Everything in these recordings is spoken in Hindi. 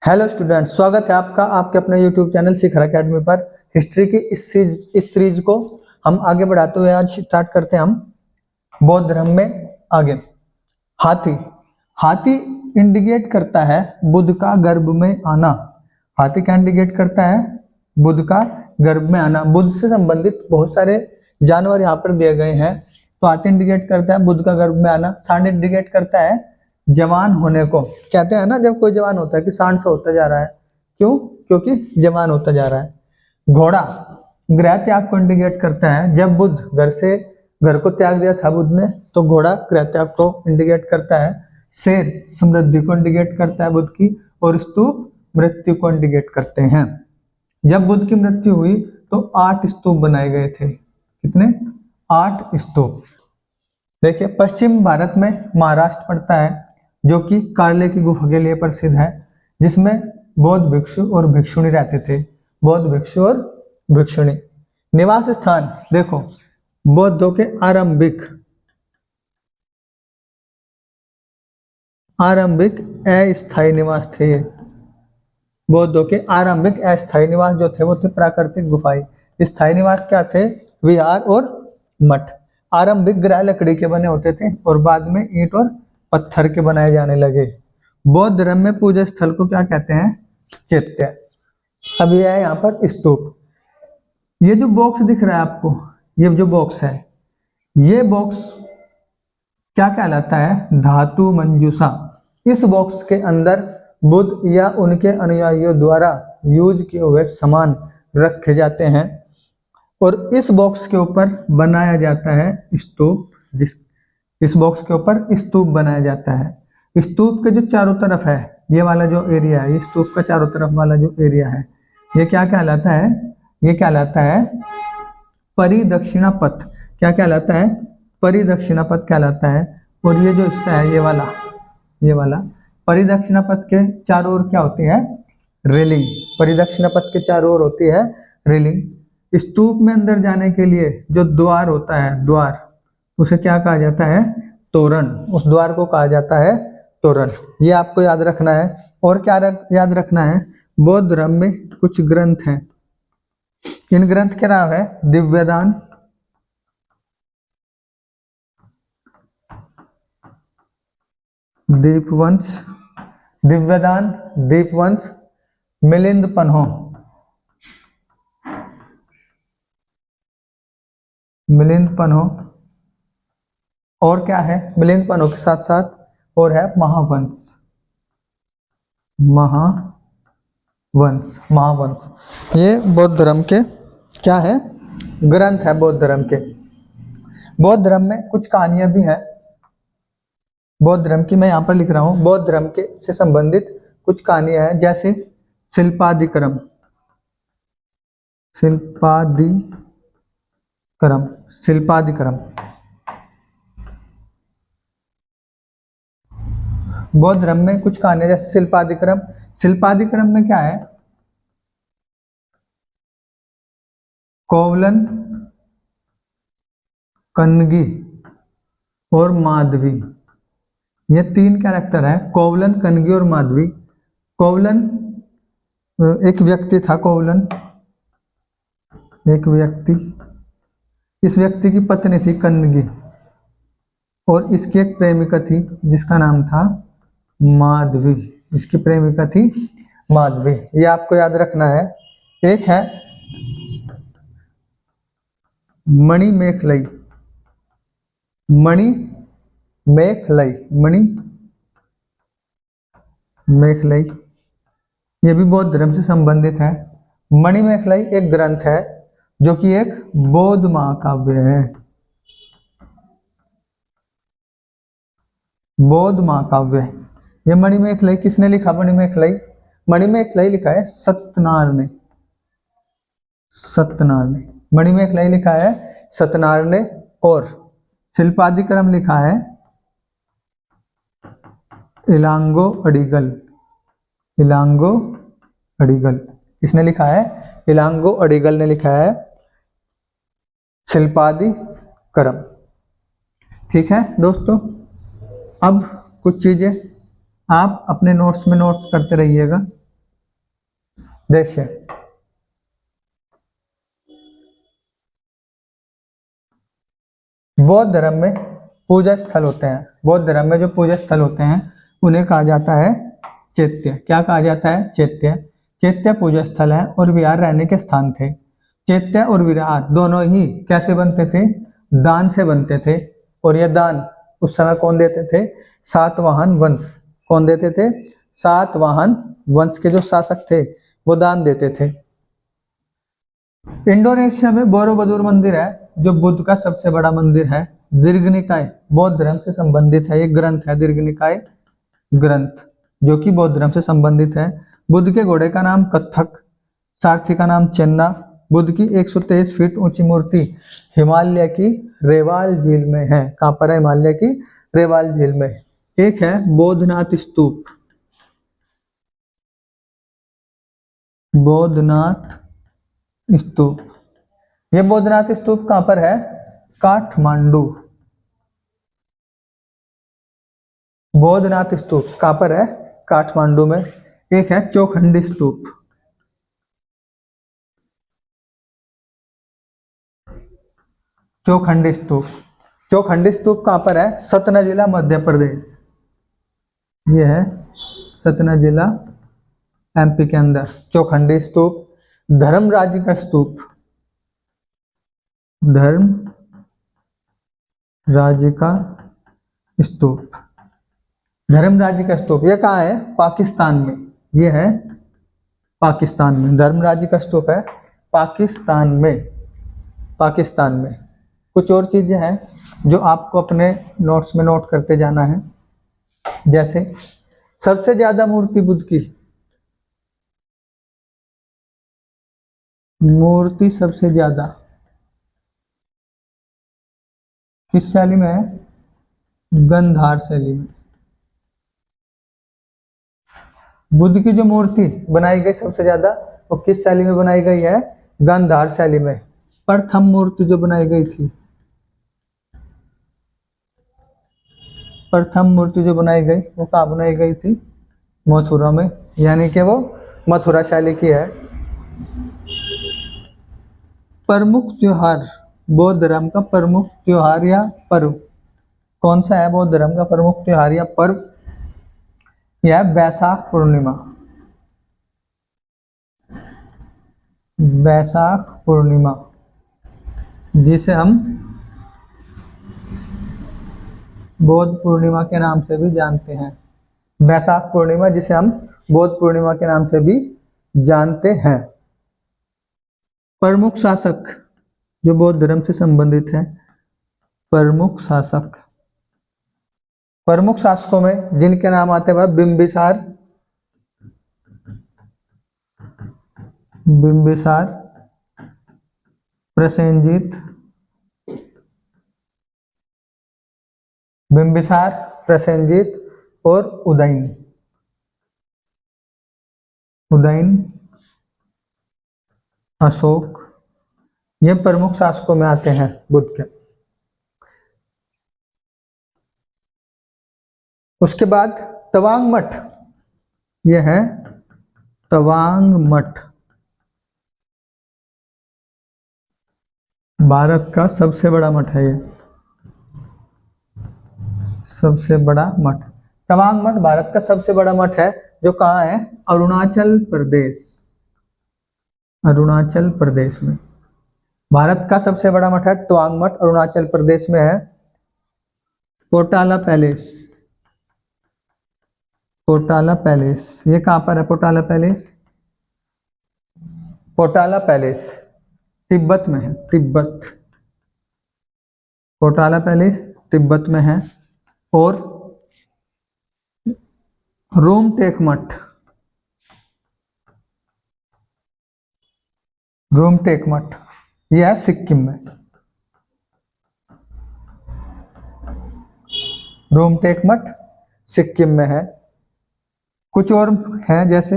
हेलो स्टूडेंट, स्वागत है आपका आपके अपने यूट्यूब चैनल शिखर एकेडमी पर। हिस्ट्री की इस सीरीज को हम आगे बढ़ाते हुए आज स्टार्ट करते हैं हम बौद्ध धर्म में आगे। हाथी हाथी इंडिकेट करता है बुद्ध का गर्भ में आना। हाथी क्या इंडिकेट करता है? बुद्ध का गर्भ में आना। बुद्ध से संबंधित बहुत सारे जानवर यहाँ पर दिए गए हैं। तो हाथी इंडिकेट करता है बुद्ध का गर्भ में आना। सांड इंडिकेट करता है जवान होने को। कहते हैं ना, जब कोई जवान होता है कि सांड से होता जा रहा है, क्यों? क्योंकि जवान होता जा रहा है। घोड़ा गृह त्याग को इंडिकेट करता है। जब बुद्ध घर को त्याग दिया था बुद्ध ने, तो घोड़ा गृह त्याग को इंडिकेट करता है। शेर समृद्धि को इंडिकेट करता है बुद्ध की, और स्तूप मृत्यु को इंडिकेट करते हैं। जब बुद्ध की मृत्यु हुई तो 8 स्तूप बनाए गए थे। कितने? 8 स्तूप। देखिए, पश्चिम भारत में महाराष्ट्र पड़ता है, जो कि कार्ले की गुफा के लिए प्रसिद्ध है, जिसमें बौद्ध भिक्षु और भिक्षुणी रहते थे। बौद्ध भिक्षु और भिक्षुणी। निवास स्थान देखो, बौद्धों के आरंभिक अस्थायी निवास थे। ये बौद्धों के आरंभिक अस्थायी निवास जो थे वो थे प्राकृतिक गुफाएं। स्थायी निवास क्या थे? विहार और मठ। आरंभिक गृह लकड़ी के बने होते थे और बाद में ईंट और पत्थर के बनाए जाने लगे। बौद्ध धर्म में पूजा स्थल को क्या कहते हैं? चैत्य। अब यह है यहाँ पर स्तूप। ये जो बॉक्स दिख रहा है आपको, ये जो बॉक्स है, ये बॉक्स क्या कहलाता है? धातु मंजूषा। इस बॉक्स के अंदर बुद्ध या उनके अनुयायियों द्वारा यूज किए हुए सामान रखे जाते हैं, और इस बॉक्स के ऊपर बनाया जाता है स्तूप। इस बॉक्स के ऊपर स्तूप बनाया जाता है। स्तूप के जो चारों तरफ है, ये वाला जो एरिया है, ये स्तूप का चारों तरफ वाला जो एरिया है, ये क्या कहलाता है? ये कहलाता है परिदक्षिणा पथ। क्या कहलाता है? परिदक्षिणा पथ कहलाता है। और ये जो हिस्सा है, ये वाला परिदक्षिणा पथ के चारों ओर क्या होती है? रेलिंग। परिदक्षिणा पथ के चारों ओर होती है रेलिंग। स्तूप में अंदर जाने के लिए जो द्वार होता है, द्वार, उसे क्या कहा जाता है? तोरण। उस द्वार को कहा जाता है तोरण। ये आपको याद रखना है। और क्या याद रखना है? बौद्ध धर्म में कुछ ग्रंथ हैं। इन ग्रंथ के नाम है दिव्यदान, दीपवंश, दिव्यदान, दीपवंश, मिलिंद पन्हो, मिलिंद पन्हो, और क्या है? मिलिंद पन्हो के साथ साथ और है महावंश। महावंश ये बौद्ध धर्म के क्या है? ग्रंथ है बौद्ध धर्म के। बौद्ध धर्म में कुछ कहानियां भी हैं। बौद्ध धर्म की मैं यहाँ पर लिख रहा हूँ। बौद्ध धर्म के से संबंधित कुछ कहानियां हैं, जैसे शिल्पादिक्रम। शिल्पादिक्रम बौद्ध धर्म में कुछ कहानियां, जैसे शिल्पादिक्रम। शिल्पादिक्रम में क्या है? कोवलन, कनगी और माधवी, ये 3 कैरेक्टर है। कोवलन, कनगी और माधवी। कोवलन एक व्यक्ति था। कोवलन एक व्यक्ति, इस व्यक्ति की पत्नी थी कनगी, और इसकी एक प्रेमिका थी जिसका नाम था माधवी। इसकी प्रेमिका थी माधवी। ये आपको याद रखना है। एक है मणिमेखलाई। मणिमेखलाई ये भी बौद्ध धर्म से संबंधित है। मणिमेखलाई एक ग्रंथ है जो कि एक बौद्ध महाकाव्य है। बौद्ध महाकाव्य। ये मणिमेखलाई किसने लिखा? मणिमेखलाई लिखा है सत्यनार ने। मणिमेखलाई लिखा है सत्यनार ने। और शिल्पादिक्रम लिखा है इलांगो अडिगल। किसने लिखा है? इलांगो अडिगल ने लिखा है शिल्पादिक्रम। ठीक है दोस्तों, अब कुछ चीजें आप अपने नोट्स में नोट्स करते रहिएगा। देखिए बौद्ध धर्म में पूजा स्थल होते हैं, बौद्ध धर्म में जो पूजा स्थल होते हैं उन्हें कहा जाता है चैत्य। क्या कहा जाता है? चैत्य। चैत्य पूजा स्थल है और विहार रहने के स्थान थे। चैत्य और विहार दोनों ही कैसे बनते थे? दान से बनते थे। और यह दान उस समय कौन देते थे? सातवाहन वंश। कौन देते थे? सातवाहन वंश के जो शासक थे वो दान देते थे। इंडोनेशिया में बोरोबुदुर मंदिर है जो बुद्ध का सबसे बड़ा मंदिर है। दीर्घ निकाय बौद्ध धर्म से संबंधित है, ये ग्रंथ है दीर्घ निकाय ग्रंथ जो कि बौद्ध धर्म से संबंधित है। बुद्ध के घोड़े का नाम कत्थक, सारथी का नाम चेन्ना। बुद्ध की 123 फीट ऊंची मूर्ति हिमालय की रेवाल झील में है। कहाँ पर है? हिमालय की रेवाल झील में। एक है बोधनाथ स्तूप। बोधनाथ स्तूप, ये बोधनाथ स्तूप कहाँ पर है? काठमांडू। बोधनाथ स्तूप कहाँ पर है? काठमांडू में। एक है चौखंडी स्तूप। चौखंडी स्तूप, चौखंडी स्तूप कहाँ पर है? सतना जिला मध्य प्रदेश। ये है सतना जिला एमपी के अंदर चौखंडी स्तूप। धर्मराज का स्तूप, धर्म राज्य का स्तूप, धर्मराज का स्तूप ये कहाँ है? पाकिस्तान में। ये है पाकिस्तान में, धर्मराज का स्तूप है पाकिस्तान में। पाकिस्तान में कुछ और चीजें हैं जो आपको अपने नोट्स में नोट करते जाना है। जैसे सबसे ज्यादा मूर्ति बुद्ध की, मूर्ति सबसे ज्यादा किस शैली में है? गंधार शैली में। बुद्ध की जो मूर्ति बनाई गई सबसे ज्यादा वो किस शैली में बनाई गई है? गांधार शैली में। प्रथम मूर्ति जो बनाई गई थी, प्रथम मूर्ति जो बनाई गई वो कहाँ बनाई गई थी? मथुरा में, यानी कि वो मथुरा शैली की है। प्रमुख त्योहार बौद्ध धर्म का, प्रमुख त्योहार या पर्व कौन सा है? बौद्ध धर्म का प्रमुख त्योहार या पर्व यह बैसाख पूर्णिमा। बैसाख पूर्णिमा जिसे हम बौद्ध पूर्णिमा के नाम से भी जानते हैं। बैसाख पूर्णिमा जिसे हम बौद्ध पूर्णिमा के नाम से भी जानते हैं। प्रमुख शासक जो बौद्ध धर्म से संबंधित है, प्रमुख शासक, प्रमुख शासकों में जिनके नाम आते हैं वह बिंबिसार, बिंबिसार, प्रसेनजीत, बिंबिसार, प्रसेनजीत और उदयन। उदयन, अशोक, ये प्रमुख शासकों में आते हैं बुद्ध के। उसके बाद तवांग मठ, यह है तवांग मठ, भारत का सबसे बड़ा मठ है। ये सबसे बड़ा मठ, तवांग मठ भारत का सबसे बड़ा मठ है जो कहाँ है? अरुणाचल प्रदेश। अरुणाचल प्रदेश में भारत का सबसे बड़ा मठ है तवांग मठ, अरुणाचल प्रदेश में है। पोटाला पैलेस, पोटाला पैलेस ये कहाँ पर है? पोटाला पैलेस, पोटाला पैलेस तिब्बत में है, तिब्बत। पोटाला पैलेस तिब्बत में है। और रूमटेक मठ, रूमटेक मठ यह है सिक्किम में। रूमटेक मठ सिक्किम में है। कुछ और हैं जैसे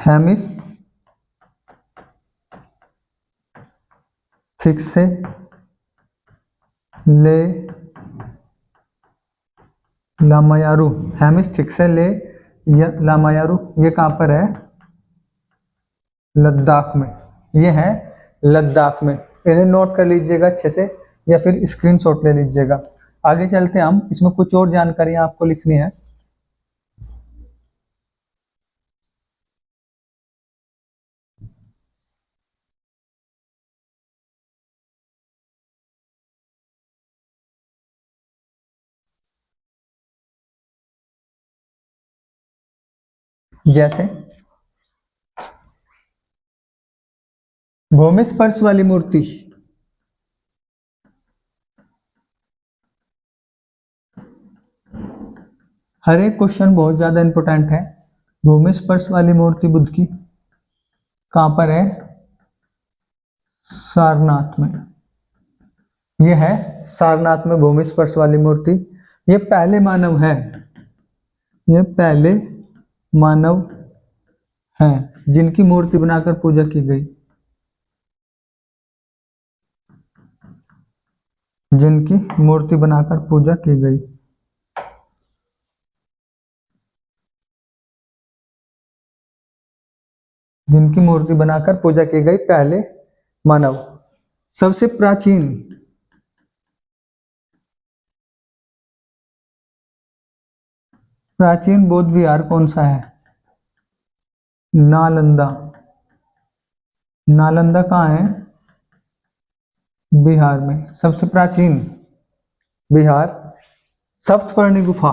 हेमिस थिक्से ले लामायारू, हेमिस थिक्से ले लामायारू ये कहाँ पर है? लद्दाख में, ये है लद्दाख में। इन्हें नोट कर लीजिएगा अच्छे से या फिर स्क्रीनशॉट ले लीजिएगा। आगे चलते हैं हम, इसमें कुछ और जानकारियां आपको लिखनी है। जैसे भूमि स्पर्श वाली मूर्ति, हर एक क्वेश्चन बहुत ज्यादा इंपॉर्टेंट है। भूमि स्पर्श वाली मूर्ति बुद्ध की कहां पर है? सारनाथ में। ये है सारनाथ में भूमि स्पर्श वाली मूर्ति। ये पहले मानव है, ये पहले मानव हैं जिनकी मूर्ति बनाकर पूजा की गई, जिनकी मूर्ति बनाकर पूजा की गई। जिनकी मूर्ति बनाकर पूजा की गई पहले मानव। सबसे प्राचीन बौद्ध विहार कौन सा है? नालंदा। नालंदा कहाँ है? बिहार में। सबसे प्राचीन बिहार। सप्तपर्णी गुफा